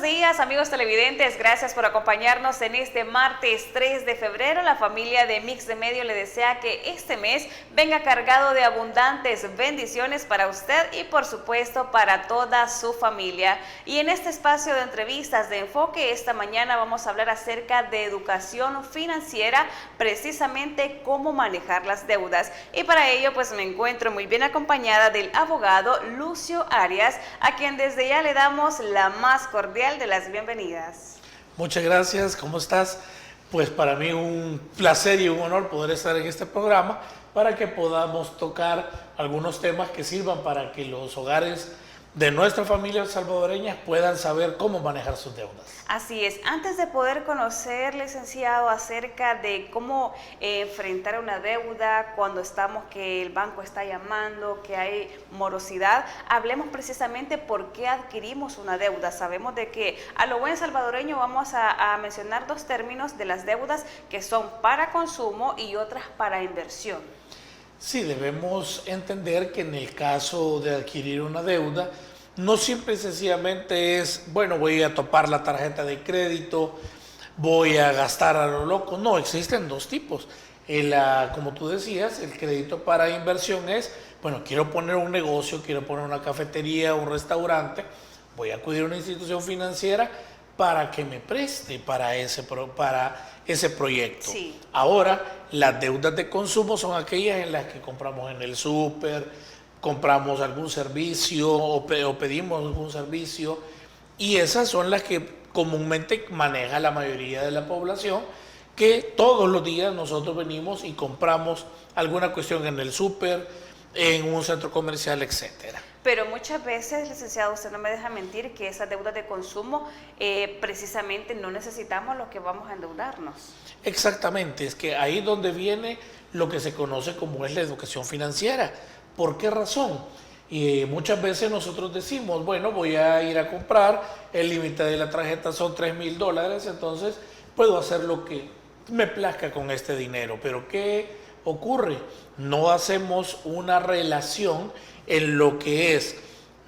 buenos días, amigos televidentes. Gracias por acompañarnos en este martes 3 de febrero. La familia de Mix de Medio le desea que este mes venga cargado de abundantes bendiciones para usted y por supuesto para toda su familia. Y en este espacio de entrevistas de enfoque, esta mañana vamos a hablar acerca de educación financiera, precisamente cómo manejar las deudas. Y para ello pues me encuentro muy bien acompañada del abogado Lucio Arias, a quien desde ya le damos la más cordial de las bienvenidas. Muchas gracias, ¿cómo estás? Pues para mí un placer y un honor poder estar en este programa para que podamos tocar algunos temas que sirvan para que los hogares de nuestras familias salvadoreñas puedan saber cómo manejar sus deudas. Así es. Antes de poder conocer, licenciado, acerca de cómo enfrentar una deuda cuando estamos que el banco está llamando, que hay morosidad, hablemos precisamente por qué adquirimos una deuda. Sabemos de que a lo buen salvadoreño vamos a mencionar dos términos de las deudas que son para consumo y otras para inversión. Sí, debemos entender que en el caso de adquirir una deuda, no siempre y sencillamente es, bueno, voy a topar la tarjeta de crédito, voy a gastar a lo loco. No, existen dos tipos. Como tú decías, el crédito para inversión es, bueno, quiero poner un negocio, quiero poner una cafetería, un restaurante, voy a acudir a una institución financiera para que me preste para ese proyecto. Sí. Ahora, las deudas de consumo son aquellas en las que compramos en el súper, compramos algún servicio o pedimos algún servicio, y esas son las que comúnmente maneja la mayoría de la población, que todos los días nosotros venimos y compramos alguna cuestión en el súper, en un centro comercial, etcétera. Pero muchas veces, licenciado, usted no me deja mentir que esas deudas de consumo precisamente no necesitamos lo que vamos a endeudarnos. Exactamente, es que ahí es donde viene lo que se conoce como es la educación financiera. ¿Por qué razón? Y muchas veces nosotros decimos, bueno, voy a ir a comprar, el límite de la tarjeta son $3,000, entonces puedo hacer lo que me plazca con este dinero. Pero ¿qué ocurre? No hacemos una relación en lo que es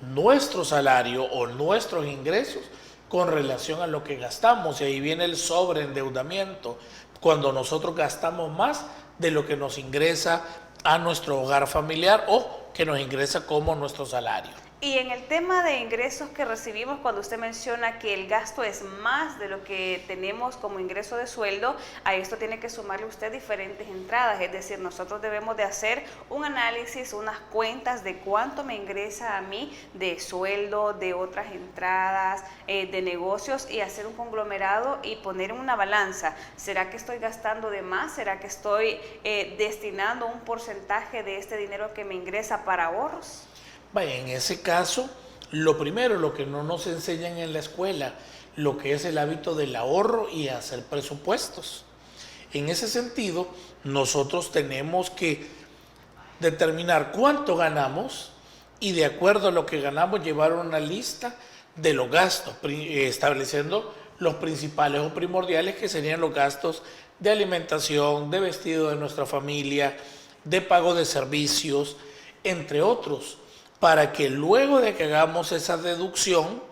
nuestro salario o nuestros ingresos con relación a lo que gastamos, y ahí viene el sobreendeudamiento, cuando nosotros gastamos más de lo que nos ingresa a nuestro hogar familiar o que nos ingresa como nuestro salario. Y en el tema de ingresos que recibimos, cuando usted menciona que el gasto es más de lo que tenemos como ingreso de sueldo, a esto tiene que sumarle usted diferentes entradas, es decir, nosotros debemos de hacer un análisis, unas cuentas de cuánto me ingresa a mí de sueldo, de otras entradas, de negocios, y hacer un conglomerado y poner en una balanza. ¿Será que estoy gastando de más? ¿Será que estoy destinando un porcentaje de este dinero que me ingresa para ahorros? Vaya, en ese caso, lo primero, lo que no nos enseñan en la escuela, lo que es el hábito del ahorro y hacer presupuestos. En ese sentido, nosotros tenemos que determinar cuánto ganamos y, de acuerdo a lo que ganamos, llevar una lista de los gastos, estableciendo los principales o primordiales, que serían los gastos de alimentación, de vestido de nuestra familia, de pago de servicios, entre otros, para que luego de que hagamos esa deducción,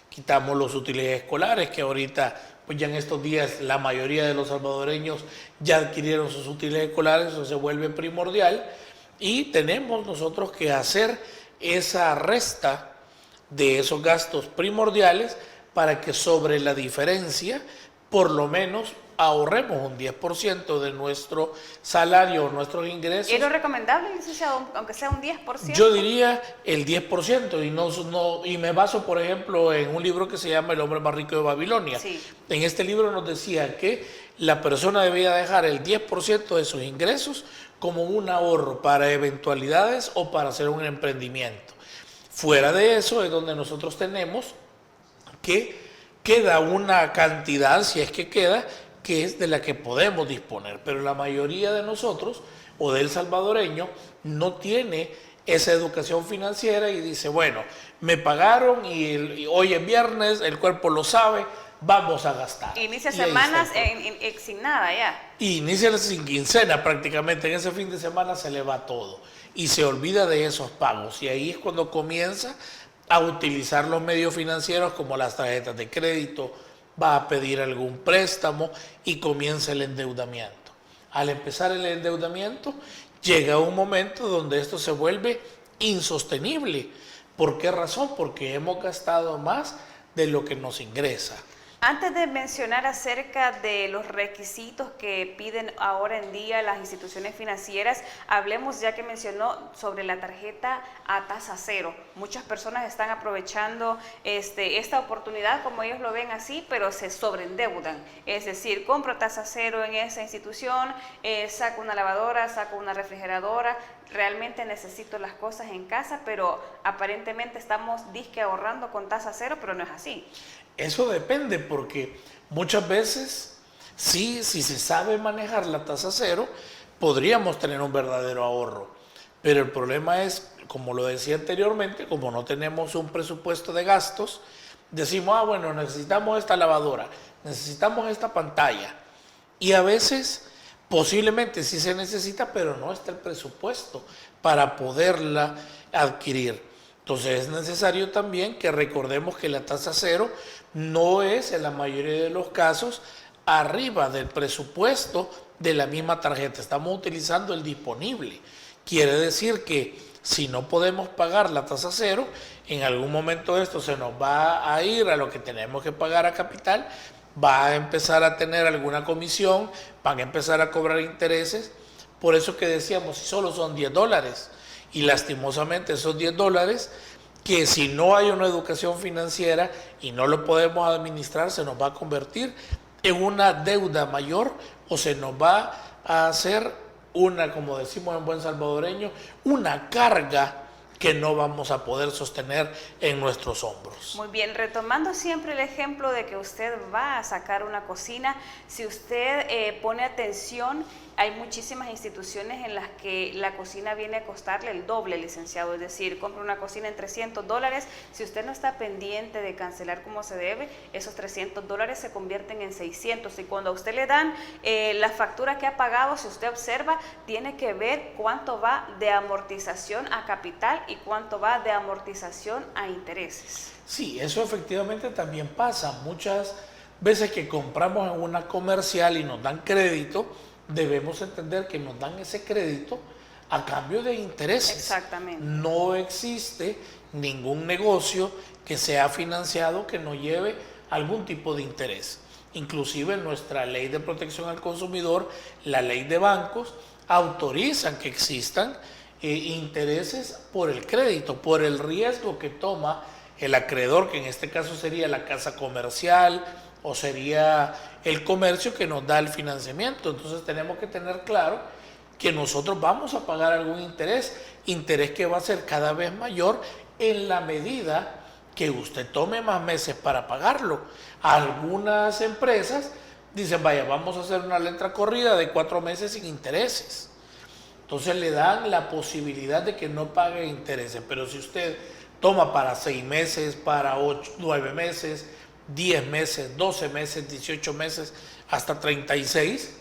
quitamos los útiles escolares, que ahorita, pues ya en estos días, la mayoría de los salvadoreños ya adquirieron sus útiles escolares, eso se vuelve primordial, y tenemos nosotros que hacer esa resta de esos gastos primordiales para que sobre la diferencia, por lo menos, ahorremos un 10% de nuestro salario o nuestros ingresos. ¿Es lo recomendable, licenciado, aunque sea un 10%? Yo diría el 10%, y me baso, por ejemplo, en un libro que se llama El hombre más rico de Babilonia. Sí. En este libro nos decía que la persona debía dejar el 10% de sus ingresos como un ahorro para eventualidades o para hacer un emprendimiento. Fuera de eso es donde nosotros tenemos que queda una cantidad, si es que queda, que es de la que podemos disponer, pero la mayoría de nosotros o del salvadoreño no tiene esa educación financiera y dice, bueno, me pagaron y hoy es viernes, el cuerpo lo sabe, vamos a gastar. Inicia semanas sin nada ya. Y inicia sin quincena prácticamente, en ese fin de semana se le va todo y se olvida de esos pagos, y ahí es cuando comienza a utilizar los medios financieros como las tarjetas de crédito, va a pedir algún préstamo y comienza el endeudamiento. Al empezar el endeudamiento, llega un momento donde esto se vuelve insostenible. ¿Por qué razón? Porque hemos gastado más de lo que nos ingresa. Antes de mencionar acerca de los requisitos que piden ahora en día las instituciones financieras, hablemos, ya que mencionó, sobre la tarjeta a tasa cero. Muchas personas están aprovechando esta oportunidad, como ellos lo ven así, pero se sobreendeudan. Es decir, compro tasa cero en esa institución, saco una lavadora, saco una refrigeradora, realmente necesito las cosas en casa, pero aparentemente estamos disque ahorrando con tasa cero, pero no es así. Eso depende, porque muchas veces, sí, si se sabe manejar la tasa cero, podríamos tener un verdadero ahorro. Pero el problema es, como lo decía anteriormente, como no tenemos un presupuesto de gastos, decimos, bueno, necesitamos esta lavadora, necesitamos esta pantalla. Y a veces, posiblemente sí se necesita, pero no está el presupuesto para poderla adquirir. Entonces es necesario también que recordemos que la tasa cero no es en la mayoría de los casos arriba del presupuesto de la misma tarjeta. Estamos utilizando el disponible. Quiere decir que si no podemos pagar la tasa cero, en algún momento esto se nos va a ir a lo que tenemos que pagar a capital, va a empezar a tener alguna comisión, van a empezar a cobrar intereses. Por eso que decíamos, si solo son $10, y lastimosamente esos $10, que si no hay una educación financiera y no lo podemos administrar, se nos va a convertir en una deuda mayor o se nos va a hacer una, como decimos en buen salvadoreño, una carga que no vamos a poder sostener en nuestros hombros. Muy bien, retomando siempre el ejemplo de que usted va a sacar una cocina, si usted pone atención, hay muchísimas instituciones en las que la cocina viene a costarle el doble, licenciado, es decir, compra una cocina en $300, si usted no está pendiente de cancelar como se debe, esos $300 se convierten en 600, y cuando a usted le dan la factura que ha pagado, si usted observa, tiene que ver cuánto va de amortización a capital y cuánto va de amortización a intereses. Sí, eso efectivamente también pasa. Muchas veces que compramos en una comercial y nos dan crédito, debemos entender que nos dan ese crédito a cambio de intereses. Exactamente. No existe ningún negocio que sea financiado que no lleve algún tipo de interés. Inclusive nuestra ley de protección al consumidor, la ley de bancos, autorizan que existan intereses por el crédito, por el riesgo que toma el acreedor, que en este caso sería la casa comercial o sería el comercio que nos da el financiamiento. Entonces tenemos que tener claro que nosotros vamos a pagar algún interés que va a ser cada vez mayor en la medida que usted tome más meses para pagarlo. Algunas empresas dicen, vaya, vamos a hacer una letra corrida de 4 meses sin intereses. Entonces le dan la posibilidad de que no pague intereses, pero si usted toma para 6 meses, para 8, 9 meses, 10 meses, 12 meses, 18 meses, hasta 36,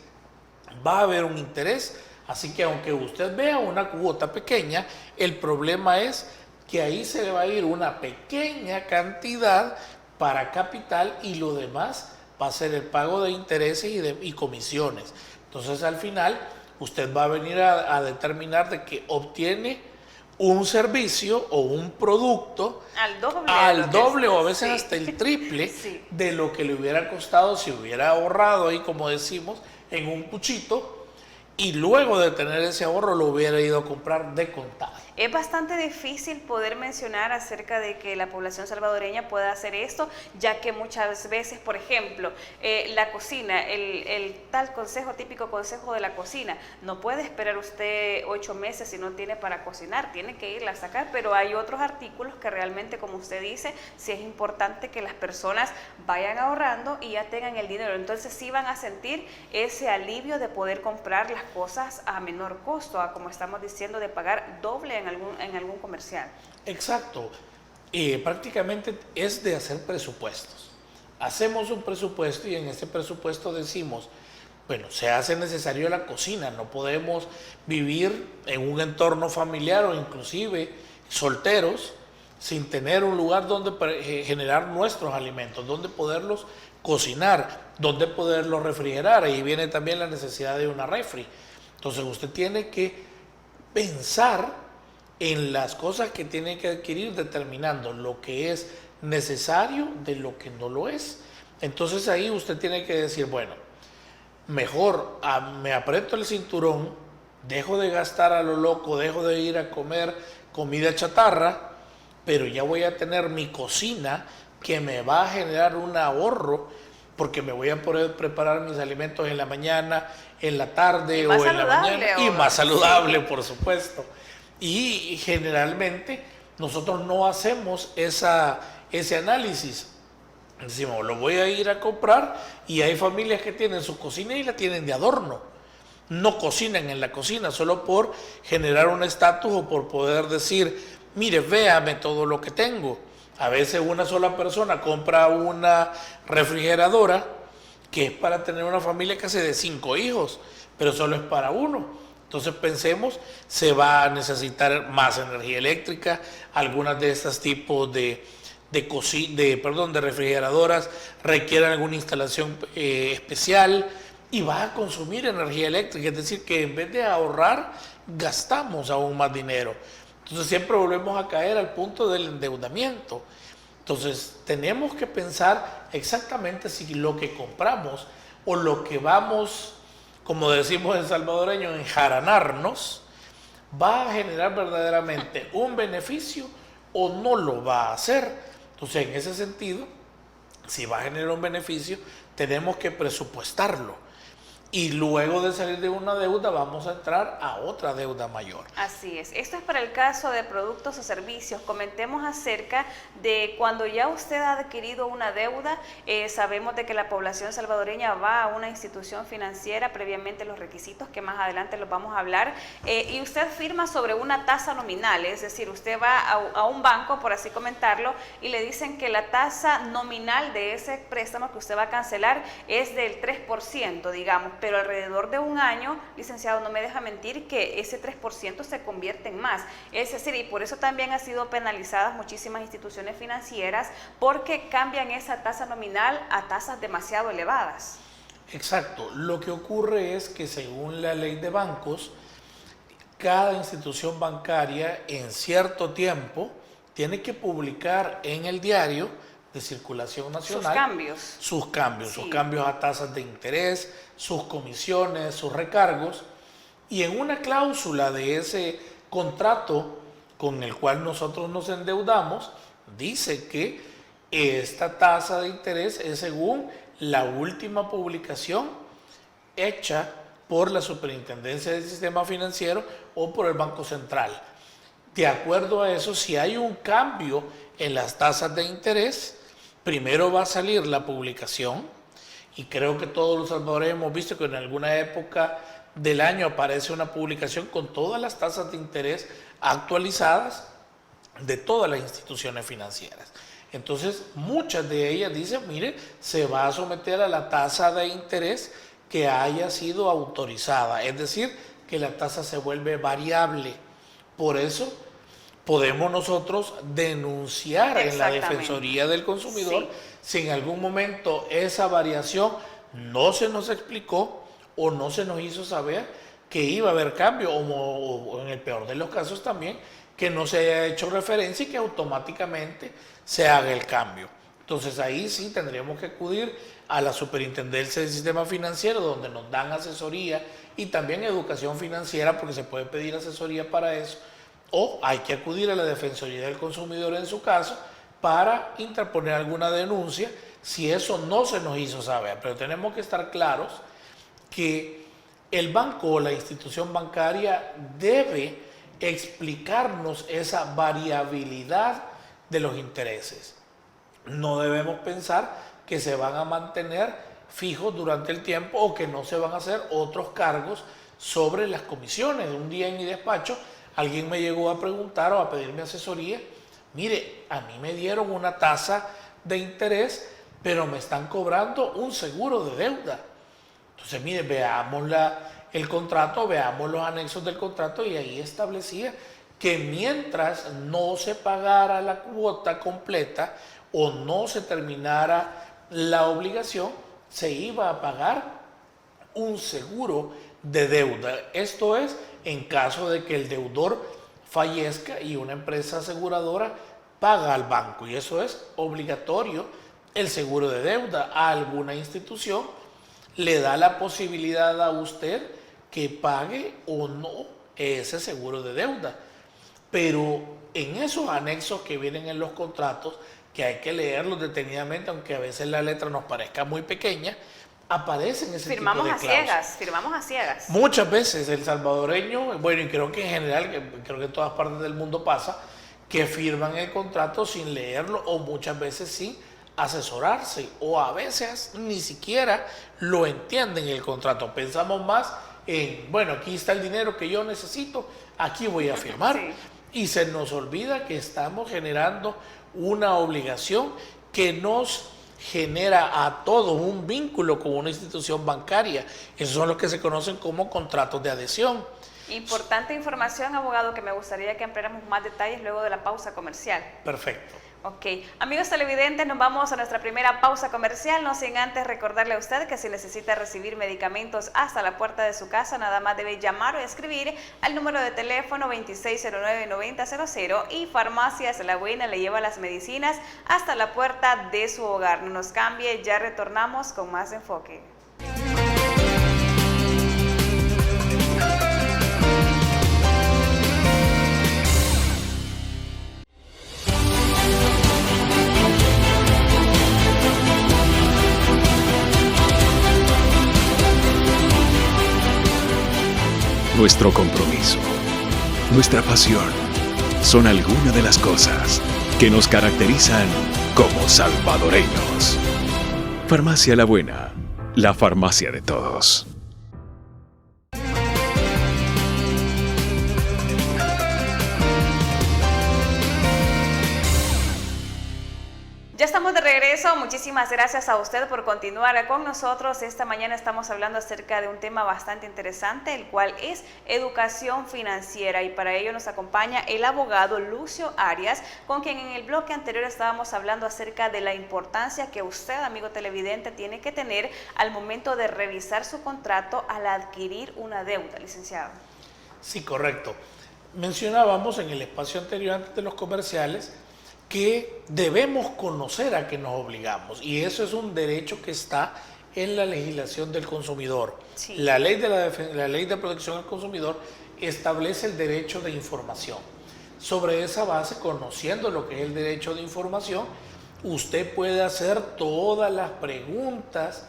va a haber un interés. Así que aunque usted vea una cuota pequeña, el problema es que ahí se le va a ir una pequeña cantidad para capital y lo demás va a ser el pago de intereses y comisiones. Entonces al final usted va a venir a determinar de que obtiene un servicio o un producto al doble o a veces hasta el triple de lo que le hubiera costado si hubiera ahorrado ahí, como decimos, en un puchito, y luego de tener ese ahorro lo hubiera ido a comprar de contado. Es bastante difícil poder mencionar acerca de que la población salvadoreña pueda hacer esto, ya que muchas veces, por ejemplo, la cocina, el tal consejo, típico consejo de la cocina, no puede esperar usted 8 meses si no tiene para cocinar, tiene que irla a sacar, pero hay otros artículos que realmente, como usted dice, sí es importante que las personas vayan ahorrando y ya tengan el dinero, entonces sí van a sentir ese alivio de poder comprar las cosas a menor costo, a como estamos diciendo, de pagar doble en algún comercial. Exacto. Prácticamente es de hacer presupuestos. Hacemos un presupuesto y en ese presupuesto decimos, bueno, se hace necesario la cocina, no podemos vivir en un entorno familiar o inclusive solteros sin tener un lugar donde generar nuestros alimentos, donde poderlos cocinar, donde poderlos refrigerar. Ahí viene también la necesidad de una refri. Entonces usted tiene que pensar en las cosas que tiene que adquirir, determinando lo que es necesario de lo que no lo es. Entonces ahí usted tiene que decir, bueno, mejor me aprieto el cinturón, dejo de gastar a lo loco, dejo de ir a comer comida chatarra, pero ya voy a tener mi cocina que me va a generar un ahorro, porque me voy a poder preparar mis alimentos en la mañana, en la tarde o en la mañana, y más saludable, por supuesto. Y generalmente nosotros no hacemos ese análisis. Decimos, lo voy a ir a comprar, y hay familias que tienen su cocina y la tienen de adorno. No cocinan en la cocina solo por generar un estatus o por poder decir, mire, véame todo lo que tengo. A veces una sola persona compra una refrigeradora que es para tener una familia casi de 5 hijos, pero solo es para uno. Entonces pensemos, se va a necesitar más energía eléctrica. Algunas de estos tipos de refrigeradoras requieren alguna instalación especial y va a consumir energía eléctrica. Es decir, que en vez de ahorrar, gastamos aún más dinero. Entonces siempre volvemos a caer al punto del endeudamiento. Entonces tenemos que pensar exactamente si lo que compramos o lo que vamos, como decimos en salvadoreño, enjaranarnos, va a generar verdaderamente un beneficio o no lo va a hacer. Entonces, en ese sentido, si va a generar un beneficio, tenemos que presupuestarlo. Y luego de salir de una deuda, vamos a entrar a otra deuda mayor. Así es. Esto es para el caso de productos o servicios. Comentemos acerca de cuando ya usted ha adquirido una deuda. Sabemos de que la población salvadoreña va a una institución financiera, previamente los requisitos, que más adelante los vamos a hablar, y usted firma sobre una tasa nominal. Es decir, usted va a un banco, por así comentarlo, y le dicen que la tasa nominal de ese préstamo que usted va a cancelar es del 3%, digamos. Pero alrededor de un año, licenciado, no me deja mentir que ese 3% se convierte en más. Es decir, y por eso también han sido penalizadas muchísimas instituciones financieras, porque cambian esa tasa nominal a tasas demasiado elevadas. Exacto. Lo que ocurre es que según la ley de bancos, cada institución bancaria en cierto tiempo tiene que publicar en el diario de circulación nacional sus cambios a tasas de interés, sus comisiones, sus recargos, y en una cláusula de ese contrato con el cual nosotros nos endeudamos, dice que esta tasa de interés es según la última publicación hecha por la Superintendencia del Sistema Financiero o por el Banco Central. De acuerdo a eso, si hay un cambio en las tasas de interés, primero va a salir la publicación, y creo que todos los salvadoreños hemos visto que en alguna época del año aparece una publicación con todas las tasas de interés actualizadas de todas las instituciones financieras. Entonces, muchas de ellas dicen, mire, se va a someter a la tasa de interés que haya sido autorizada, es decir, que la tasa se vuelve variable. Por eso podemos nosotros denunciar en la Defensoría del Consumidor si en algún momento esa variación no se nos explicó o no se nos hizo saber que iba a haber cambio, o en el peor de los casos también, que no se haya hecho referencia y que automáticamente se haga el cambio. Entonces ahí sí tendríamos que acudir a la Superintendencia del Sistema Financiero, donde nos dan asesoría y también educación financiera, porque se puede pedir asesoría para eso, o hay que acudir a la Defensoría del Consumidor en su caso para interponer alguna denuncia si eso no se nos hizo saber. Pero tenemos que estar claros que el banco o la institución bancaria debe explicarnos esa variabilidad de los intereses. No debemos pensar que se van a mantener fijos durante el tiempo o que no se van a hacer otros cargos sobre las comisiones. Un día en mi despacho alguien me llegó a preguntar o a pedirme asesoría, mire, a mí me dieron una tasa de interés, pero me están cobrando un seguro de deuda. Entonces, mire, veamos el contrato, veamos los anexos del contrato, y ahí establecía que mientras no se pagara la cuota completa o no se terminara la obligación, se iba a pagar un seguro de deuda. Esto es en caso de que el deudor fallezca y una empresa aseguradora paga al banco, y eso es obligatorio. El seguro de deuda a alguna institución le da la posibilidad a usted que pague o no ese seguro de deuda. Pero en esos anexos que vienen en los contratos, que hay que leerlos detenidamente, aunque a veces la letra nos parezca muy pequeña, aparecen ese tipo de cláusulas. Firmamos a ciegas. Muchas veces el salvadoreño, bueno, y creo que en general, creo que en todas partes del mundo pasa, que firman el contrato sin leerlo o muchas veces sin asesorarse, o a veces ni siquiera lo entienden el contrato. Pensamos más en, bueno, aquí está el dinero que yo necesito, aquí voy a firmar. Sí. Y se nos olvida que estamos generando una obligación que nos genera a todos un vínculo con una institución bancaria. Esos son los que se conocen como contratos de adhesión. Importante información, abogado, que me gustaría que ampliáramos más detalles luego de la pausa comercial. Perfecto. Ok, amigos televidentes, nos vamos a nuestra primera pausa comercial, no sin antes recordarle a usted que si necesita recibir medicamentos hasta la puerta de su casa, nada más debe llamar o escribir al número de teléfono 2609-9000 y Farmacias La Buena le lleva las medicinas hasta la puerta de su hogar. No nos cambie, ya retornamos con más enfoque. Nuestro compromiso, nuestra pasión, son algunas de las cosas que nos caracterizan como salvadoreños. Farmacia La Buena, la farmacia de todos. Ya estamos de regreso, muchísimas gracias a usted por continuar con nosotros. Esta mañana estamos hablando acerca de un tema bastante interesante, el cual es educación financiera, y para ello nos acompaña el abogado Lucio Arias, con quien en el bloque anterior estábamos hablando acerca de la importancia que usted, amigo televidente, tiene que tener al momento de revisar su contrato al adquirir una deuda, licenciado. Sí, correcto. Mencionábamos en el espacio anterior, antes de los comerciales, que debemos conocer a qué nos obligamos, y eso es un derecho que está en la legislación del consumidor. Sí. La ley de protección al consumidor establece el derecho de información. Sobre esa base, conociendo lo que es el derecho de información, usted puede hacer todas las preguntas,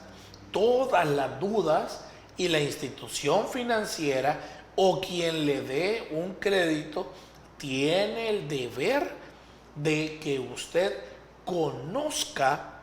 todas las dudas, y la institución financiera o quien le dé un crédito tiene el deber de que usted conozca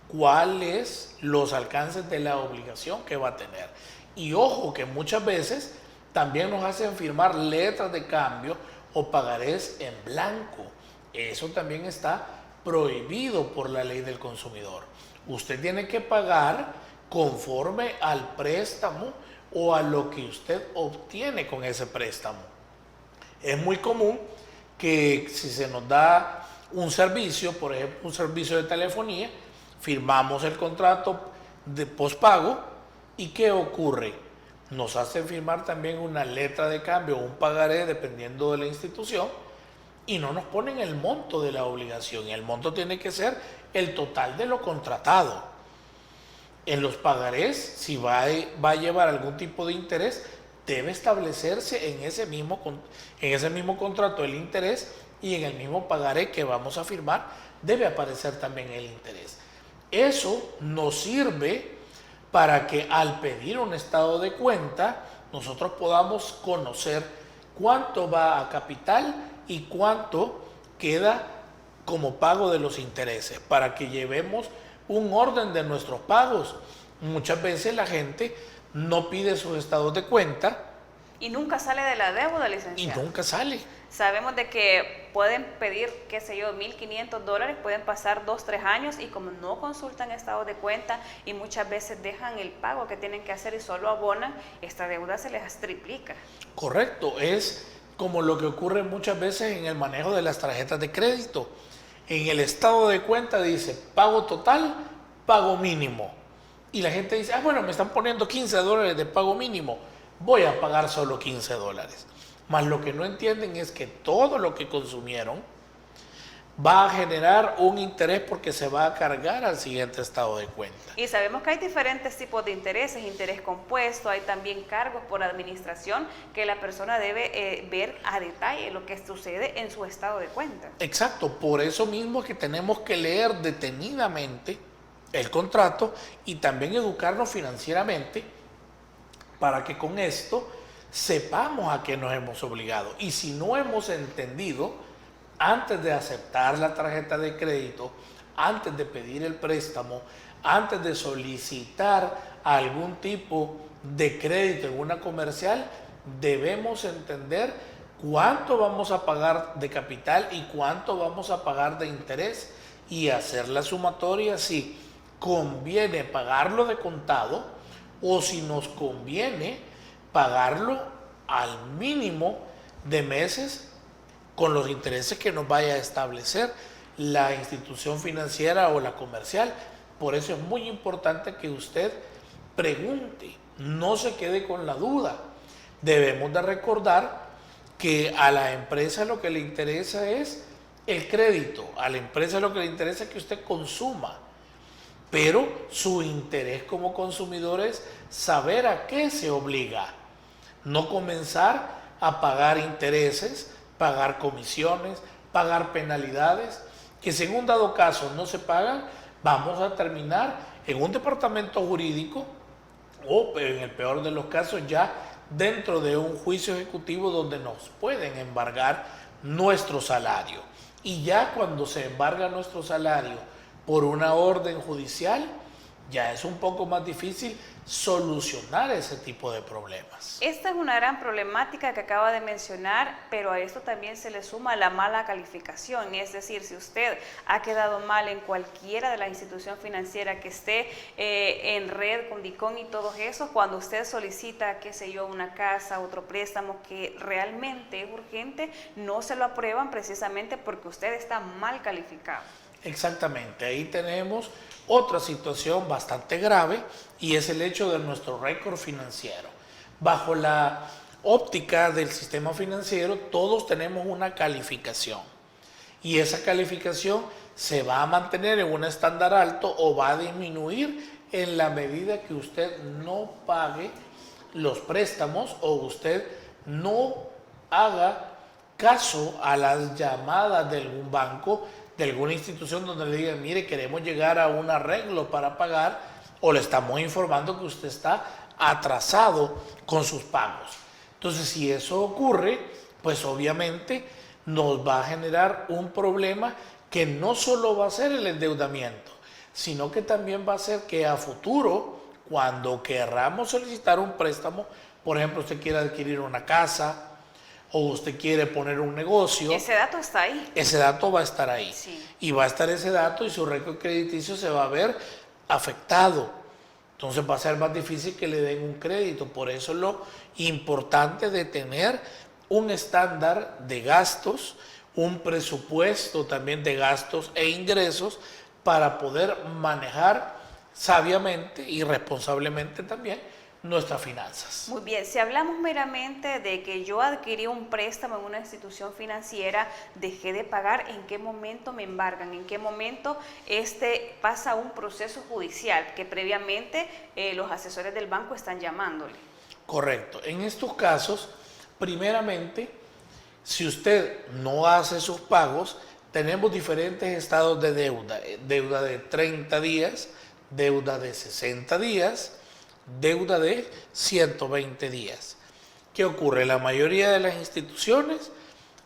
cuáles los alcances de la obligación que va a tener. Y ojo que muchas veces también nos hacen firmar letras de cambio o pagarés en blanco. Eso también está prohibido por la ley del consumidor. Usted tiene que pagar conforme al préstamo o a lo que usted obtiene con ese préstamo. Es muy común que si se nos da un servicio, por ejemplo, un servicio de telefonía, firmamos el contrato de pospago, y ¿qué ocurre? Nos hacen firmar también una letra de cambio o un pagaré, dependiendo de la institución, y no nos ponen el monto de la obligación. El monto tiene que ser el total de lo contratado. En los pagarés, si va a llevar algún tipo de interés, debe establecerse en ese mismo contrato el interés, y en el mismo pagaré que vamos a firmar debe aparecer también el interés. Eso nos sirve para que al pedir un estado de cuenta nosotros podamos conocer cuánto va a capital y cuánto queda como pago de los intereses, para que llevemos un orden de nuestros pagos. Muchas veces la gente no pide sus estados de cuenta y nunca sale de la deuda, licenciado. Y nunca sale. Sabemos de que pueden pedir, qué sé yo, $1,500, pueden pasar 2-3 años, y como no consultan estados de cuenta y muchas veces dejan el pago que tienen que hacer y solo abonan, esta deuda se les triplica. Correcto, es como lo que ocurre muchas veces en el manejo de las tarjetas de crédito. En el estado de cuenta dice pago total, pago mínimo. Y la gente dice, bueno, me están poniendo $15 de pago mínimo, voy a pagar solo $15. Más lo que no entienden es que todo lo que consumieron va a generar un interés porque se va a cargar al siguiente estado de cuenta. Y sabemos que hay diferentes tipos de intereses, interés compuesto, hay también cargos por administración que la persona debe ver a detalle lo que sucede en su estado de cuenta. Exacto, por eso mismo que tenemos que leer detenidamente el contrato y también educarnos financieramente para que con esto sepamos a qué nos hemos obligado. Y si no hemos entendido, antes de aceptar la tarjeta de crédito, antes de pedir el préstamo, antes de solicitar algún tipo de crédito en una comercial, debemos entender cuánto vamos a pagar de capital y cuánto vamos a pagar de interés y hacer la sumatoria si conviene pagarlo de contado o si nos conviene pagarlo al mínimo de meses con los intereses que nos vaya a establecer la institución financiera o la comercial. Por eso es muy importante que usted pregunte, no se quede con la duda. Debemos de recordar que a la empresa lo que le interesa es el crédito, a la empresa lo que le interesa es que usted consuma, pero su interés como consumidor es saber a qué se obliga, no comenzar a pagar intereses, pagar comisiones, pagar penalidades, que si en un dado caso no se pagan, vamos a terminar en un departamento jurídico o en el peor de los casos ya dentro de un juicio ejecutivo donde nos pueden embargar nuestro salario. Y ya cuando se embarga nuestro salario por una orden judicial, ya es un poco más difícil solucionar ese tipo de problemas. Esta es una gran problemática que acaba de mencionar, pero a esto también se le suma la mala calificación. Es decir, si usted ha quedado mal en cualquiera de la institución financiera que esté en red con DICON y todo eso, cuando usted solicita, qué sé yo, una casa, otro préstamo que realmente es urgente, no se lo aprueban precisamente porque usted está mal calificado. Exactamente, ahí tenemos otra situación bastante grave y es el hecho de nuestro récord financiero. Bajo la óptica del sistema financiero, todos tenemos una calificación y esa calificación se va a mantener en un estándar alto o va a disminuir en la medida que usted no pague los préstamos o usted no haga caso a las llamadas de algún banco, de alguna institución donde le digan, mire, queremos llegar a un arreglo para pagar, o le estamos informando que usted está atrasado con sus pagos. Entonces, si eso ocurre, pues obviamente nos va a generar un problema que no solo va a ser el endeudamiento, sino que también va a ser que a futuro, cuando querramos solicitar un préstamo, por ejemplo, usted quiere adquirir una casa, o usted quiere poner un negocio. Ese dato está ahí. Ese dato va a estar ahí. Sí. Y va a estar ese dato y su récord crediticio se va a ver afectado. Entonces va a ser más difícil que le den un crédito. Por eso es lo importante de tener un estándar de gastos, un presupuesto también de gastos e ingresos para poder manejar sabiamente y responsablemente también nuestras finanzas. Muy bien, si hablamos meramente de que yo adquirí un préstamo en una institución financiera, dejé de pagar, ¿en qué momento me embargan? ¿En qué momento pasa un proceso judicial que previamente los asesores del banco están llamándole? Correcto. En estos casos, primeramente, si usted no hace sus pagos, tenemos diferentes estados de deuda. Deuda de 30 días, deuda de 60 días, deuda de 120 días. ¿Qué ocurre? La mayoría de las instituciones,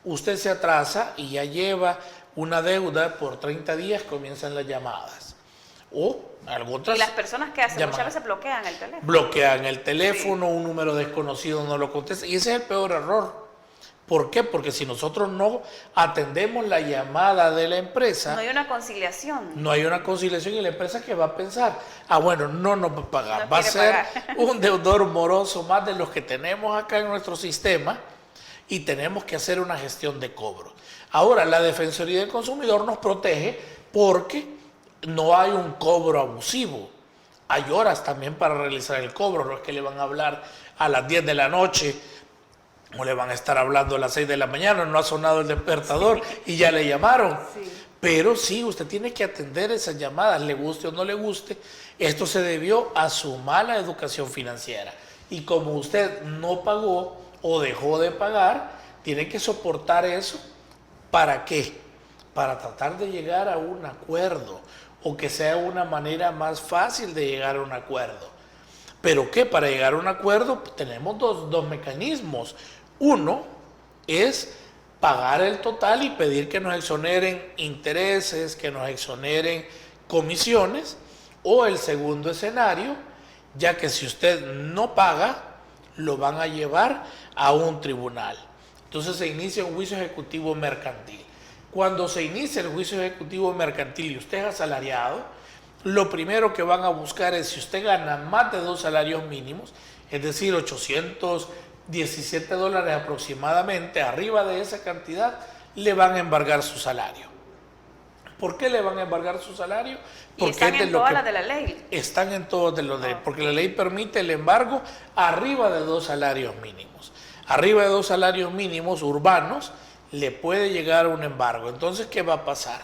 usted se atrasa y ya lleva una deuda por 30 días, comienzan las llamadas. O algunas. Y las personas que hacen llamadas, muchas veces bloquean el teléfono. Bloquean el teléfono, sí. Un número desconocido no lo contesta. Y ese es el peor error. ¿Por qué? Porque si nosotros no atendemos la llamada de la empresa, no hay una conciliación. No hay una conciliación y la empresa que va a pensar, bueno, no nos va a pagar, no va a ser pagar. un deudor moroso más de los que tenemos acá en nuestro sistema y tenemos que hacer una gestión de cobro. Ahora, la Defensoría del Consumidor nos protege porque no hay un cobro abusivo. Hay horas también para realizar el cobro, no es que le van a hablar a las 10 de la noche o le van a estar hablando a las 6 de la mañana, no ha sonado el despertador y ya le llamaron. Sí. Pero sí, usted tiene que atender esas llamadas, le guste o no le guste. Esto se debió a su mala educación financiera. Y como usted no pagó o dejó de pagar, tiene que soportar eso. ¿Para qué? Para tratar de llegar a un acuerdo o que sea una manera más fácil de llegar a un acuerdo. ¿Pero qué? Para llegar a un acuerdo tenemos dos mecanismos. Uno es pagar el total y pedir que nos exoneren intereses, que nos exoneren comisiones, o el segundo escenario, ya que si usted no paga, lo van a llevar a un tribunal. Entonces se inicia un juicio ejecutivo mercantil. Cuando se inicia el juicio ejecutivo mercantil y usted es asalariado, lo primero que van a buscar es si usted gana más de 2 salarios mínimos, es decir, $817 aproximadamente, arriba de esa cantidad, le van a embargar su salario. ¿Por qué le van a embargar su salario? Porque están en todas las de la ley. Están en todas de los de ley, porque la ley permite el embargo arriba de 2 salarios mínimos. Arriba de 2 salarios mínimos urbanos le puede llegar un embargo. Entonces, ¿qué va a pasar?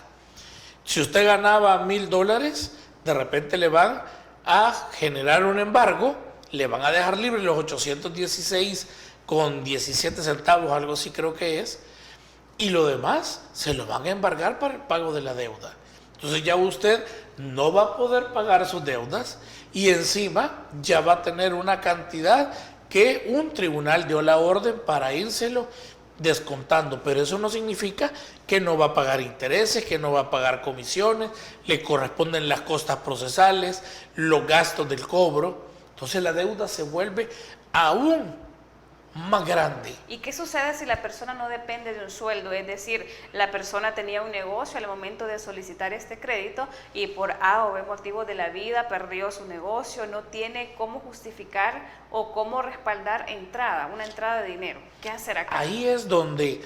Si usted ganaba $1,000, de repente le van a generar un embargo, le van a dejar libre los 816,17 centavos, algo así creo que es, y lo demás se lo van a embargar para el pago de la deuda. Entonces ya usted no va a poder pagar sus deudas y encima ya va a tener una cantidad que un tribunal dio la orden para írselo descontando, pero eso no significa que no va a pagar intereses, que no va a pagar comisiones, le corresponden las costas procesales, los gastos del cobro. Entonces la deuda se vuelve aún más grande. ¿Y qué sucede si la persona no depende de un sueldo? Es decir, la persona tenía un negocio al momento de solicitar este crédito y por A o B motivo de la vida perdió su negocio, no tiene cómo justificar o cómo respaldar una entrada de dinero. ¿Qué hacer acá? Ahí es donde,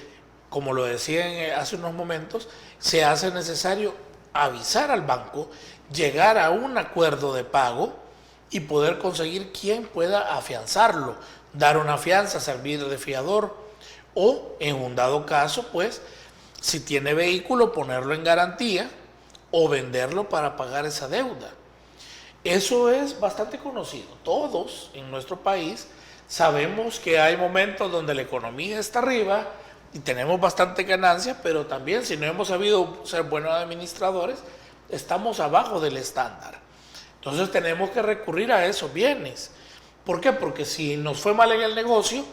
como lo decía hace unos momentos, se hace necesario avisar al banco, llegar a un acuerdo de pago y poder conseguir quien pueda afianzarlo, dar una fianza, servir de fiador, o en un dado caso, pues, si tiene vehículo, ponerlo en garantía o venderlo para pagar esa deuda. Eso es bastante conocido. Todos en nuestro país sabemos que hay momentos donde la economía está arriba y tenemos bastante ganancias, pero también si no hemos sabido ser buenos administradores, estamos abajo del estándar. Entonces tenemos que recurrir a esos bienes. ¿Por qué? Porque si nos fue mal en el negocio,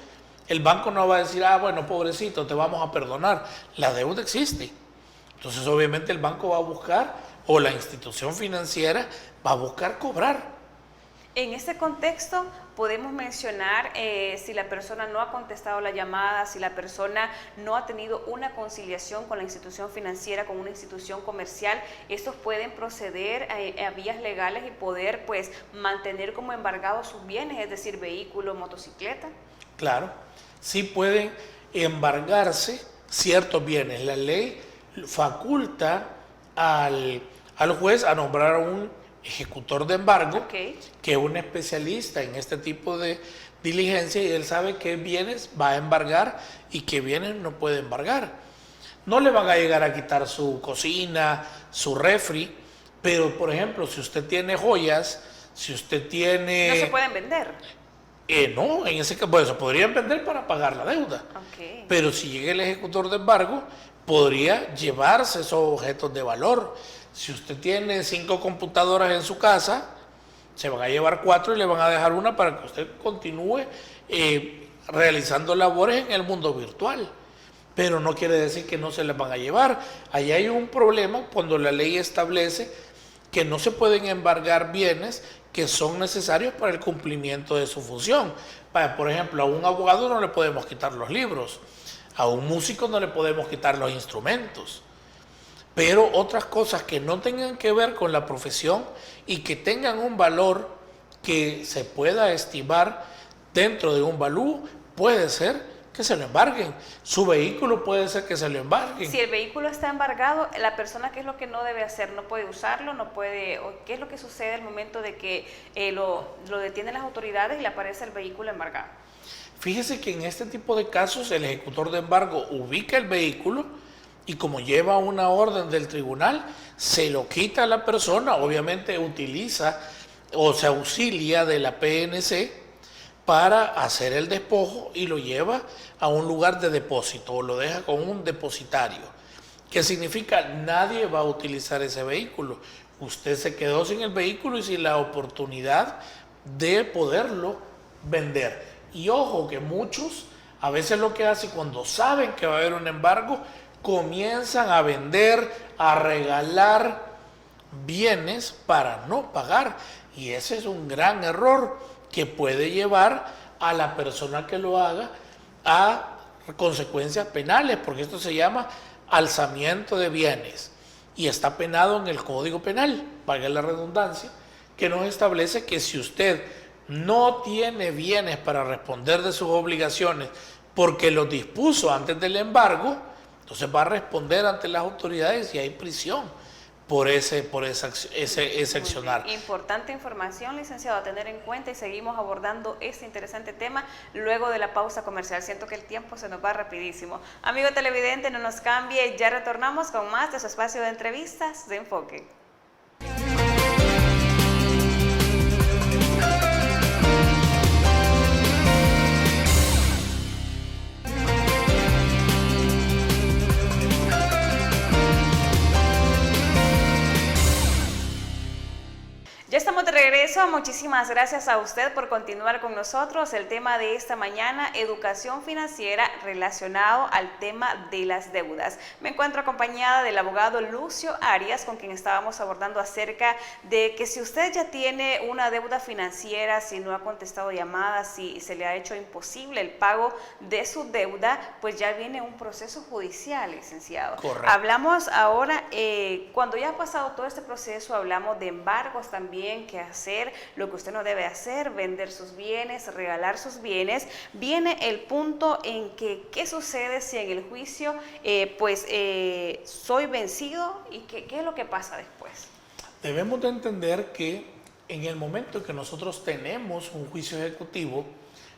el banco no va a decir, bueno, pobrecito, te vamos a perdonar. La deuda existe. Entonces, obviamente, el banco va a buscar, o la institución financiera va a buscar cobrar. En este contexto, podemos mencionar si la persona no ha contestado la llamada, si la persona no ha tenido una conciliación con la institución financiera, con una institución comercial, estos pueden proceder a vías legales y poder pues mantener como embargados sus bienes, es decir, vehículo, motocicleta. Claro, sí pueden embargarse ciertos bienes. La ley faculta al juez a nombrar a un ejecutor de embargo, que es un especialista en este tipo de diligencia y él sabe qué bienes va a embargar y qué bienes no puede embargar. No le van a llegar a quitar su cocina, su refri, pero por ejemplo, si usted tiene joyas, si usted tiene... ¿No se pueden vender? No, en ese caso, pues, se podrían vender para pagar la deuda. Pero si llega el ejecutor de embargo, podría llevarse esos objetos de valor. Si usted tiene 5 computadoras en su casa, se van a llevar 4 y le van a dejar una para que usted continúe realizando labores en el mundo virtual. Pero no quiere decir que no se las van a llevar. Ahí hay un problema cuando la ley establece que no se pueden embargar bienes que son necesarios para el cumplimiento de su función. Por ejemplo, a un abogado no le podemos quitar los libros, a un músico no le podemos quitar los instrumentos. Pero otras cosas que no tengan que ver con la profesión y que tengan un valor que se pueda estimar dentro de un valúo, puede ser que se lo embarguen. Su vehículo puede ser que se lo embarguen. Si el vehículo está embargado, la persona, ¿qué es lo que no debe hacer? No puede usarlo, no puede, o ¿qué es lo que sucede al momento de que lo detienen las autoridades y le aparece el vehículo embargado? Fíjese que en este tipo de casos el ejecutor de embargo ubica el vehículo y como lleva una orden del tribunal, se lo quita a la persona, obviamente utiliza o se auxilia de la PNC para hacer el despojo y lo lleva a un lugar de depósito o lo deja con un depositario. ¿Qué significa? Nadie va a utilizar ese vehículo. Usted se quedó sin el vehículo y sin la oportunidad de poderlo vender. Y ojo que muchos a veces lo que hacen cuando saben que va a haber un embargo, comienzan a vender, a regalar bienes para no pagar. Y ese es un gran error que puede llevar a la persona que lo haga a consecuencias penales, porque esto se llama alzamiento de bienes y está penado en el Código Penal, valga la redundancia, que nos establece que si usted no tiene bienes para responder de sus obligaciones porque los dispuso antes del embargo, entonces va a responder ante las autoridades y hay prisión por ese accionar. Importante información, licenciado, a tener en cuenta, y seguimos abordando este interesante tema luego de la pausa comercial. Siento que el tiempo se nos va rapidísimo. Amigo televidente, no nos cambie, ya retornamos con más de su espacio de entrevistas de Enfoque. Ya estamos de regreso, muchísimas gracias a usted por continuar con nosotros. El tema de esta mañana, educación financiera relacionado al tema de las deudas. Me encuentro acompañada del abogado Lucio Arias, con quien estábamos abordando acerca de que si usted ya tiene una deuda financiera, si no ha contestado llamadas, si se le ha hecho imposible el pago de su deuda, pues ya viene un proceso judicial, licenciado. Correcto. Hablamos ahora, cuando ya ha pasado todo este proceso, hablamos de embargos también, qué hacer, lo que usted no debe hacer, vender sus bienes, regalar sus bienes. Viene el punto en que, ¿qué sucede si en el juicio soy vencido y qué es lo que pasa después? Debemos de entender que en el momento en que nosotros tenemos un juicio ejecutivo,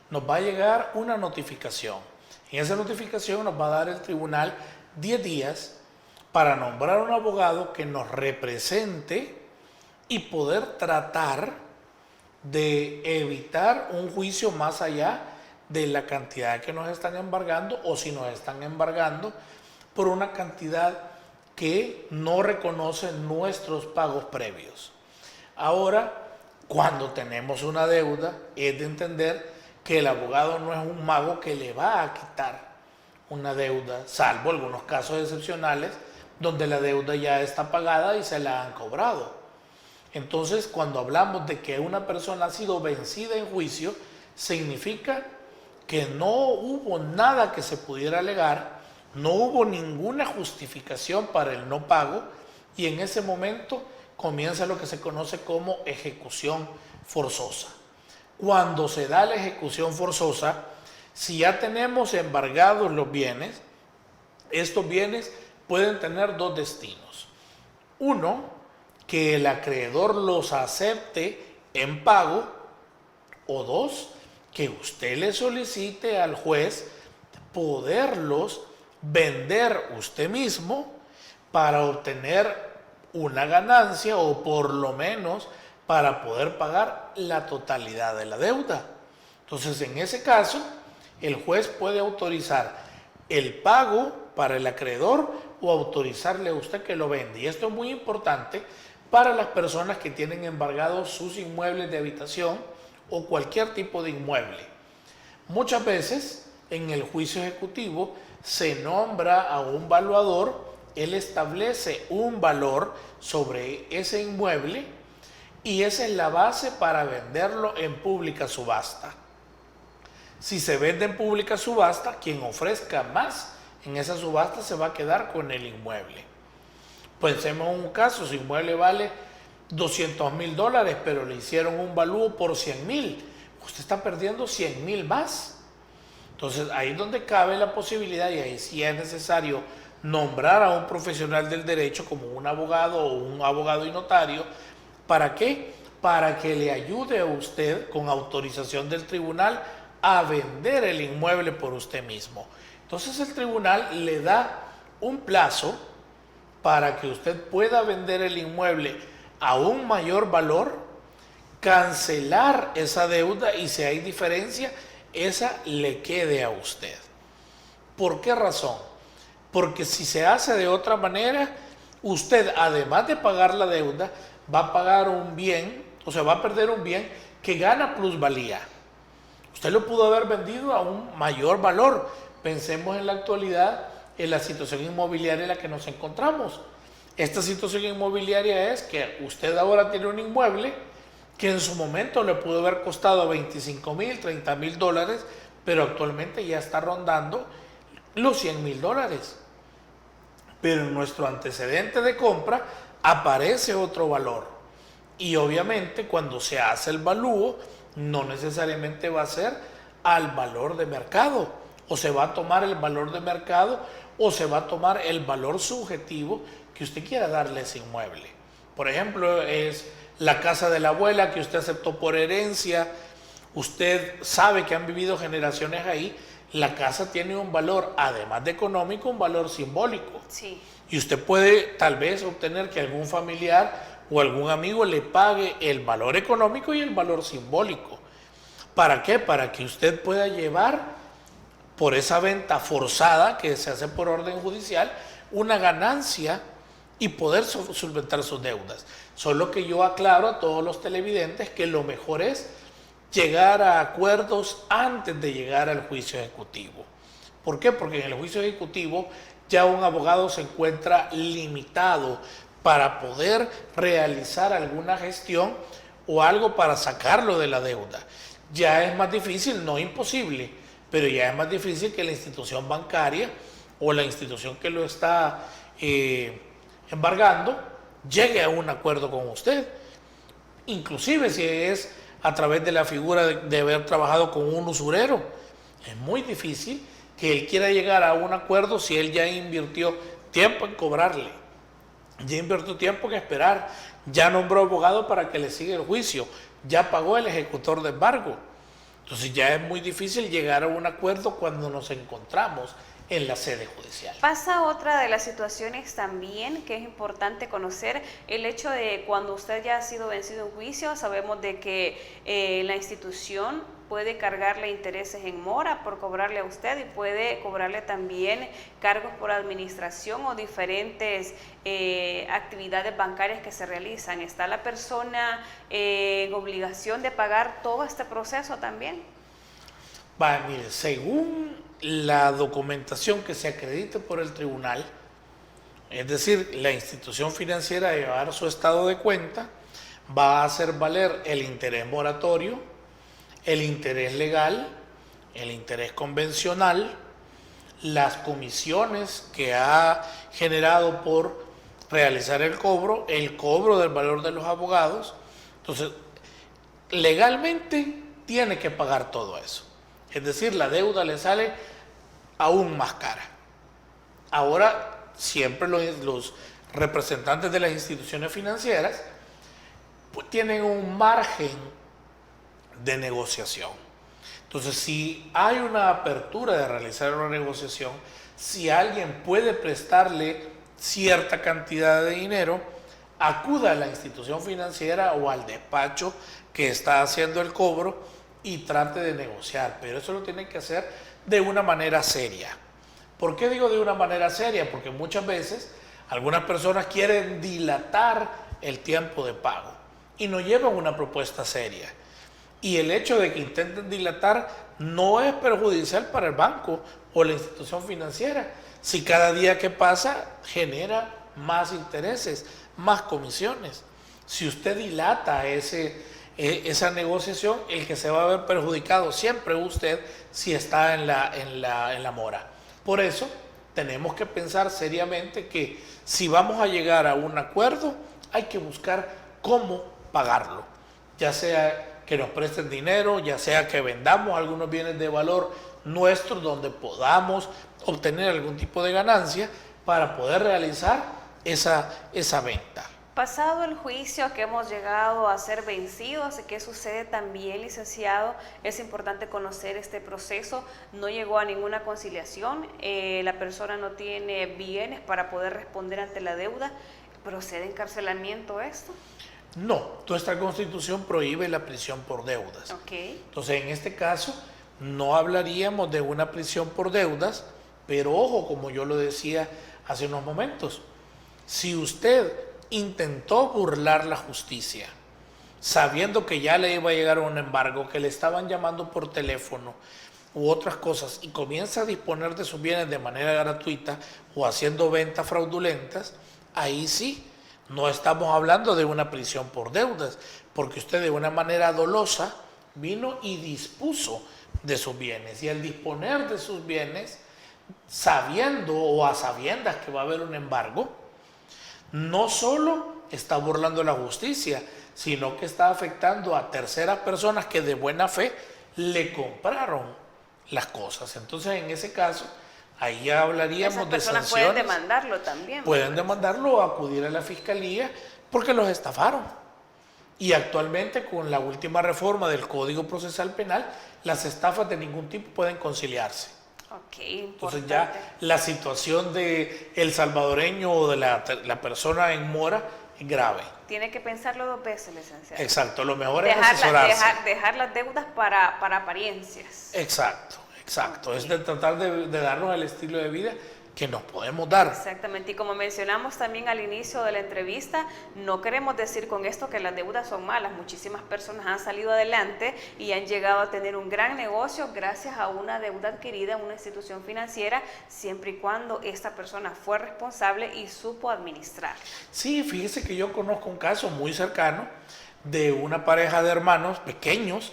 nos va a llegar una notificación. En esa notificación nos va a dar el tribunal 10 días para nombrar un abogado que nos represente y poder tratar de evitar un juicio más allá de la cantidad que nos están embargando, o si nos están embargando por una cantidad que no reconoce nuestros pagos previos. Ahora, cuando tenemos una deuda, es de entender que el abogado no es un mago que le va a quitar una deuda, salvo algunos casos excepcionales donde la deuda ya está pagada y se la han cobrado. Entonces, cuando hablamos de que una persona ha sido vencida en juicio, significa que no hubo nada que se pudiera alegar, no hubo ninguna justificación para el no pago, y en ese momento comienza lo que se conoce como ejecución forzosa. Cuando se da la ejecución forzosa, si ya tenemos embargados los bienes, estos bienes pueden tener dos destinos. Uno, que el acreedor los acepte en pago, o dos, que usted le solicite al juez poderlos vender usted mismo para obtener una ganancia, o por lo menos para poder pagar la totalidad de la deuda. Entonces, en ese caso, el juez puede autorizar el pago para el acreedor o autorizarle a usted que lo vende. Y esto es muy importante para las personas que tienen embargados sus inmuebles de habitación o cualquier tipo de inmueble. Muchas veces en el juicio ejecutivo se nombra a un valuador, él establece un valor sobre ese inmueble y esa es la base para venderlo en pública subasta. Si se vende en pública subasta, quien ofrezca más en esa subasta se va a quedar con el inmueble. Pensemos en un caso, su inmueble vale $200,000, pero le hicieron un valúo por $100,000. Usted está perdiendo $100,000 más. Entonces ahí es donde cabe la posibilidad, y ahí sí es necesario nombrar a un profesional del derecho como un abogado o un abogado y notario. ¿Para qué? Para que le ayude a usted con autorización del tribunal a vender el inmueble por usted mismo. Entonces el tribunal le da un plazo para que usted pueda vender el inmueble a un mayor valor, cancelar esa deuda y si hay diferencia, esa le quede a usted. ¿Por qué razón? Porque si se hace de otra manera, usted además de pagar la deuda, va a pagar un bien, o sea, va a perder un bien que gana plusvalía. Usted lo pudo haber vendido a un mayor valor. Pensemos en la actualidad, en la situación inmobiliaria en la que nos encontramos. Esta situación inmobiliaria es que usted ahora tiene un inmueble que en su momento le pudo haber costado $25,000, $30,000, pero actualmente ya está rondando los $100,000. Pero en nuestro antecedente de compra aparece otro valor. Y obviamente cuando se hace el valúo, no necesariamente va a ser al valor de mercado. O se va a tomar el valor de mercado o se va a tomar el valor subjetivo que usted quiera darle a ese inmueble. Por ejemplo, es la casa de la abuela que usted aceptó por herencia. Usted sabe que han vivido generaciones ahí. La casa tiene un valor, además de económico, un valor simbólico. Sí. Y usted puede tal vez obtener que algún familiar o algún amigo le pague el valor económico y el valor simbólico. ¿Para qué? Para que usted pueda llevar por esa venta forzada que se hace por orden judicial una ganancia y poder solventar sus deudas. Solo que yo aclaro a todos los televidentes que lo mejor es llegar a acuerdos antes de llegar al juicio ejecutivo. ¿Por qué? Porque en el juicio ejecutivo ya un abogado se encuentra limitado para poder realizar alguna gestión o algo para sacarlo de la deuda. Ya es más difícil, no imposible, pero ya es más difícil que la institución bancaria o la institución que lo está embargando llegue a un acuerdo con usted. Inclusive si es a través de la figura de haber trabajado con un usurero. Es muy difícil que él quiera llegar a un acuerdo si él ya invirtió tiempo en cobrarle, ya invirtió tiempo en esperar, ya nombró abogado para que le siga el juicio, ya pagó el ejecutor de embargo. Entonces ya es muy difícil llegar a un acuerdo cuando nos encontramos en la sede judicial. Pasa otra de las situaciones también que es importante conocer, el hecho de cuando usted ya ha sido vencido en juicio, sabemos de que la institución puede cargarle intereses en mora por cobrarle a usted y puede cobrarle también cargos por administración o diferentes actividades bancarias que se realizan. ¿Está la persona en obligación de pagar todo este proceso también? Mire, según la documentación que se acredite por el tribunal, es decir, la institución financiera de llevar su estado de cuenta, va a hacer valer el interés moratorio, el interés legal, el interés convencional, las comisiones que ha generado por realizar el cobro del valor de los abogados. Entonces, legalmente tiene que pagar todo eso. Es decir, la deuda le sale aún más cara. Ahora, siempre los representantes de las instituciones financieras pues, tienen un margen de negociación. Entonces, si hay una apertura de realizar una negociación, si alguien puede prestarle cierta cantidad de dinero, acuda a la institución financiera o al despacho que está haciendo el cobro y trate de negociar, pero eso lo tiene que hacer de una manera seria. ¿Por qué digo de una manera seria? Porque muchas veces algunas personas quieren dilatar el tiempo de pago y no llevan una propuesta seria. Y el hecho de que intenten dilatar no es perjudicial para el banco o la institución financiera. Si cada día que pasa genera más intereses, más comisiones. Si usted dilata esa negociación, el que se va a ver perjudicado siempre usted si está en la mora. Por eso tenemos que pensar seriamente que si vamos a llegar a un acuerdo, hay que buscar cómo pagarlo, ya sea que nos presten dinero, ya sea que vendamos algunos bienes de valor nuestros donde podamos obtener algún tipo de ganancia para poder realizar esa venta. Pasado el juicio que hemos llegado a ser vencidos, ¿qué sucede también, licenciado? Es importante conocer este proceso. No llegó a ninguna conciliación, la persona no tiene bienes para poder responder ante la deuda. ¿Procede encarcelamiento esto? No, nuestra Constitución prohíbe la prisión por deudas. Okay. Entonces, en este caso, no hablaríamos de una prisión por deudas, pero ojo, como yo lo decía hace unos momentos, si usted intentó burlar la justicia, sabiendo que ya le iba a llegar un embargo, que le estaban llamando por teléfono u otras cosas, y comienza a disponer de sus bienes de manera gratuita o haciendo ventas fraudulentas, ahí sí, no estamos hablando de una prisión por deudas, porque usted de una manera dolosa vino y dispuso de sus bienes, y al disponer de sus bienes, sabiendo o a sabiendas que va a haber un embargo, no solo está burlando la justicia, sino que está afectando a terceras personas que de buena fe le compraron las cosas. Entonces, en ese caso, ahí ya hablaríamos de sanciones. Pueden demandarlo también. Pueden demandarlo o acudir a la fiscalía porque los estafaron. Y actualmente, con la última reforma del Código Procesal Penal, las estafas de ningún tipo pueden conciliarse. Okay, entonces ya la situación de el salvadoreño o de la persona en mora es grave. Tiene que pensarlo 2 veces, licenciado. Exacto, lo mejor es asesorarse. Dejar las deudas para apariencias. Exacto. Es de tratar de darnos el estilo de vida que nos podemos dar. Exactamente, y como mencionamos también al inicio de la entrevista, no queremos decir con esto que las deudas son malas. Muchísimas personas han salido adelante y han llegado a tener un gran negocio gracias a una deuda adquirida en una institución financiera, siempre y cuando esta persona fue responsable y supo administrar. Sí, fíjese que yo conozco un caso muy cercano de una pareja de hermanos pequeños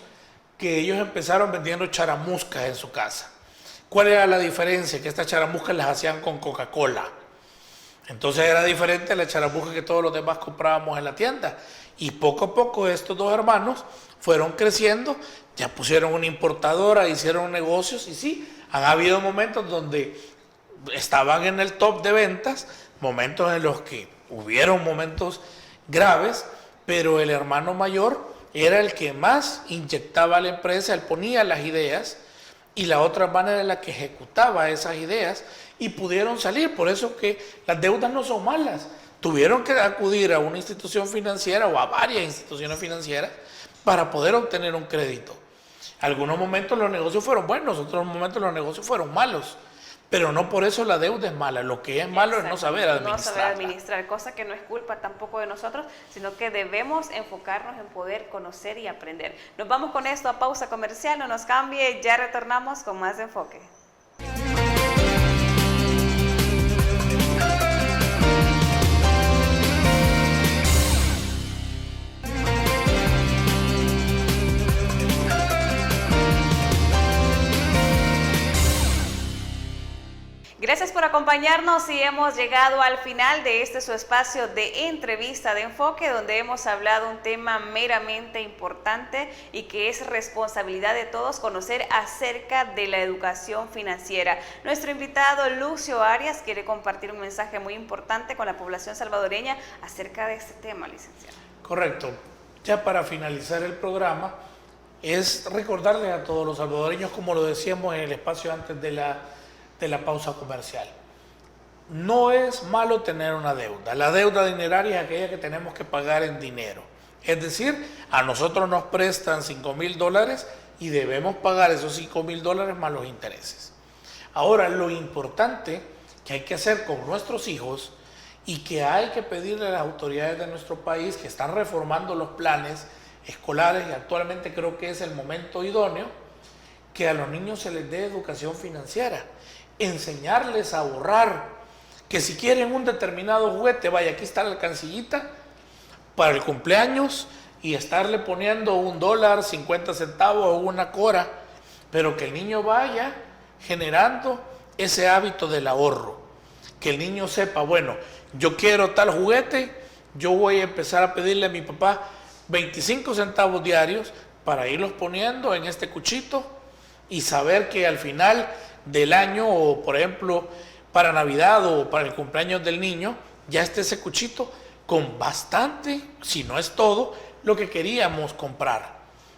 que ellos empezaron vendiendo charamuscas en su casa. ¿Cuál era la diferencia? Que estas charamuscas las hacían con Coca-Cola. Entonces era diferente a la charamusca que todos los demás comprábamos en la tienda. Y poco a poco estos 2 hermanos fueron creciendo, ya pusieron una importadora, hicieron negocios y sí, han habido momentos donde estaban en el top de ventas, momentos en los que hubieron momentos graves, pero el hermano mayor era el que más inyectaba a la empresa, él ponía las ideas, y la otra hermana era la que ejecutaba esas ideas y pudieron salir. Por eso que las deudas no son malas. Tuvieron que acudir a una institución financiera o a varias instituciones financieras para poder obtener un crédito. Algunos momentos los negocios fueron buenos, otros momentos los negocios fueron malos. Pero no por eso la deuda es mala. Lo que es malo es no saber administrar. No saber administrar, cosa que no es culpa tampoco de nosotros, sino que debemos enfocarnos en poder conocer y aprender. Nos vamos con esto a pausa comercial, no nos cambie, ya retornamos con más de Enfoque. Gracias por acompañarnos y hemos llegado al final de su espacio de entrevista de Enfoque, donde hemos hablado un tema meramente importante y que es responsabilidad de todos conocer acerca de la educación financiera. Nuestro invitado Lucio Arias quiere compartir un mensaje muy importante con la población salvadoreña acerca de este tema, licenciado. Correcto. Ya para finalizar el programa, es recordarles a todos los salvadoreños, como lo decíamos en el espacio antes de la pausa comercial. No es malo tener una deuda. La deuda dineraria es aquella que tenemos que pagar en dinero. Es decir, a nosotros nos prestan $5,000 y debemos pagar esos $5,000 más los intereses. Ahora, lo importante que hay que hacer con nuestros hijos y que hay que pedirle a las autoridades de nuestro país que están reformando los planes escolares, y actualmente creo que es el momento idóneo, que a los niños se les dé educación financiera. Enseñarles a ahorrar, que si quieren un determinado juguete, vaya, aquí está la alcancillita para el cumpleaños, y estarle poniendo $1, 50 centavos o una cora, pero que el niño vaya generando ese hábito del ahorro, que el niño sepa, bueno, yo quiero tal juguete, yo voy a empezar a pedirle a mi papá 25 centavos diarios para irlos poniendo en este cuchito y saber que al final del año, o por ejemplo para Navidad o para el cumpleaños del niño, ya esté ese cuchito con bastante, si no es todo, lo que queríamos comprar.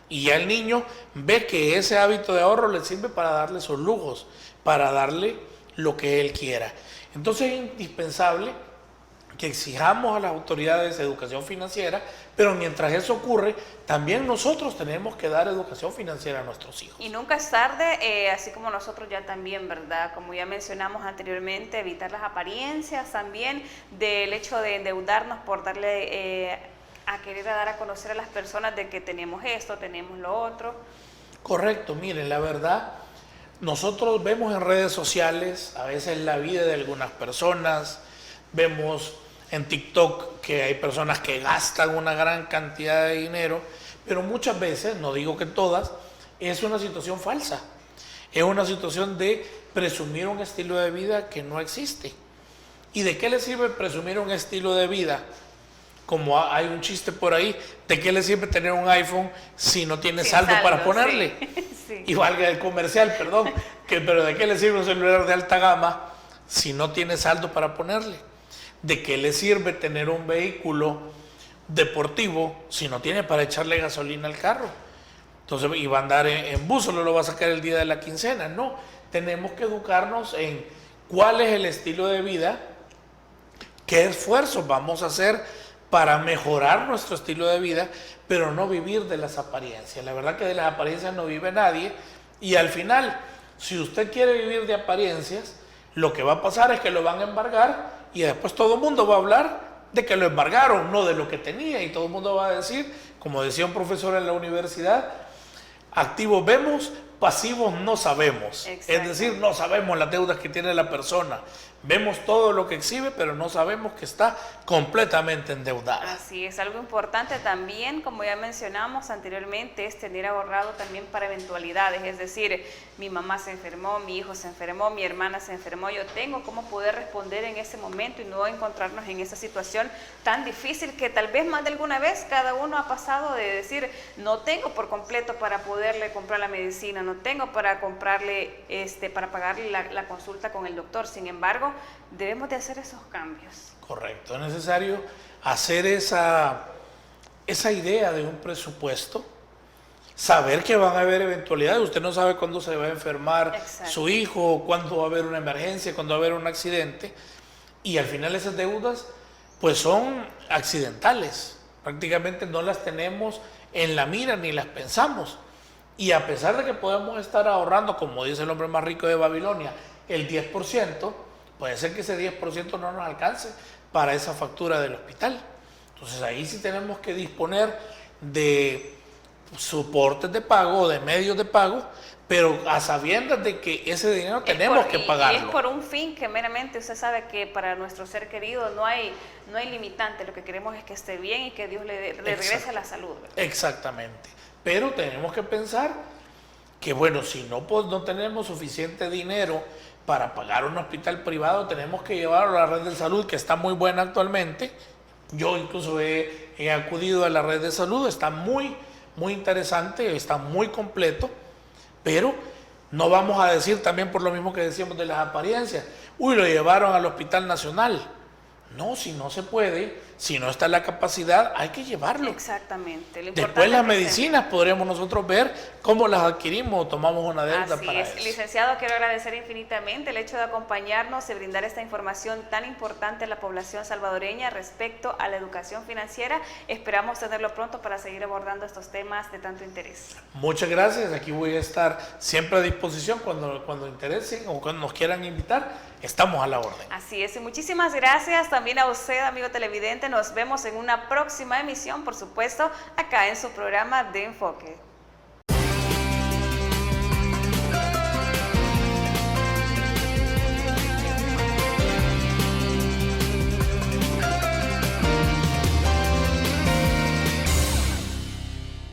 Y ya el niño ve que ese hábito de ahorro le sirve para darle sus lujos, para darle lo que él quiera. Entonces es indispensable que exijamos a las autoridades educación financiera, pero mientras eso ocurre, también nosotros tenemos que dar educación financiera a nuestros hijos. Y nunca es tarde, así como nosotros ya también, ¿verdad? Como ya mencionamos anteriormente, evitar las apariencias también del hecho de endeudarnos por darle a querer dar a conocer a las personas de que tenemos esto, tenemos lo otro. Correcto, miren, la verdad, nosotros vemos en redes sociales a veces la vida de algunas personas, vemos en TikTok que hay personas que gastan una gran cantidad de dinero, pero muchas veces, no digo que todas, es una situación falsa. Es una situación de presumir un estilo de vida que no existe. ¿Y de qué le sirve presumir un estilo de vida? Como hay un chiste por ahí, ¿de qué le sirve tener un iPhone si no tiene saldo para ponerle? Sí. Sí. Y valga el comercial, perdón, pero ¿de qué le sirve un celular de alta gama si no tiene saldo para ponerle? ¿De qué le sirve tener un vehículo deportivo si no tiene para echarle gasolina al carro? Entonces, y va a andar en bus, solo lo va a sacar el día de la quincena. No, tenemos que educarnos en cuál es el estilo de vida, qué esfuerzos vamos a hacer para mejorar nuestro estilo de vida, pero no vivir de las apariencias. La verdad que de las apariencias no vive nadie, y al final, si usted quiere vivir de apariencias, lo que va a pasar es que lo van a embargar y después todo el mundo va a hablar de que lo embargaron, no de lo que tenía, y todo el mundo va a decir, como decía un profesor en la universidad, activos vemos, pasivos no sabemos. Es decir, no sabemos las deudas que tiene la persona. Vemos todo lo que exhibe, pero no sabemos que está completamente endeudada. Así es, algo importante también, como ya mencionamos anteriormente, es tener ahorrado también para eventualidades. Es decir, mi mamá se enfermó, mi hijo se enfermó, mi hermana se enfermó. Yo tengo cómo poder responder en ese momento y no encontrarnos en esa situación tan difícil que tal vez más de alguna vez cada uno ha pasado, de decir, no tengo por completo para poderle comprar la medicina, no tengo para comprarle, para pagarle la consulta con el doctor. Sin embargo, debemos de hacer esos cambios. Correcto, es necesario hacer esa idea de un presupuesto, saber que van a haber eventualidades. Usted no sabe cuándo se va a enfermar su hijo, cuándo va a haber una emergencia, cuándo va a haber un accidente, y al final esas deudas pues son accidentales, prácticamente no las tenemos en la mira ni las pensamos. Y a pesar de que podemos estar ahorrando, como dice el hombre más rico de Babilonia, el 10%, puede ser que ese 10% no nos alcance para esa factura del hospital. Entonces ahí sí tenemos que disponer de soportes de pago, de medios de pago, pero a sabiendas de que ese dinero tenemos que pagarlo. Y es por un fin que meramente usted sabe que para nuestro ser querido no hay limitante. Lo que queremos es que esté bien y que Dios le regrese la salud, ¿verdad? Exactamente. Pero tenemos que pensar que, bueno, si no tenemos suficiente dinero para pagar un hospital privado, tenemos que llevarlo a la red de salud, que está muy buena actualmente. Yo incluso he acudido a la red de salud, está muy interesante, está muy completo, pero no vamos a decir también por lo mismo que decíamos de las apariencias, uy, lo llevaron al Hospital Nacional. No, si no se puede, si no está la capacidad, hay que llevarlo. Exactamente. Después las medicinas podremos nosotros ver cómo las adquirimos o tomamos una deuda para eso. Licenciado, quiero agradecer infinitamente el hecho de acompañarnos y brindar esta información tan importante a la población salvadoreña respecto a la educación financiera. Esperamos tenerlo pronto para seguir abordando estos temas de tanto interés. Muchas gracias. Aquí voy a estar siempre a disposición cuando interesen o cuando nos quieran invitar. Estamos a la orden. Así es, y muchísimas gracias también a usted, amigo televidente. Nos vemos en una próxima emisión, por supuesto, acá en su programa de Enfoque.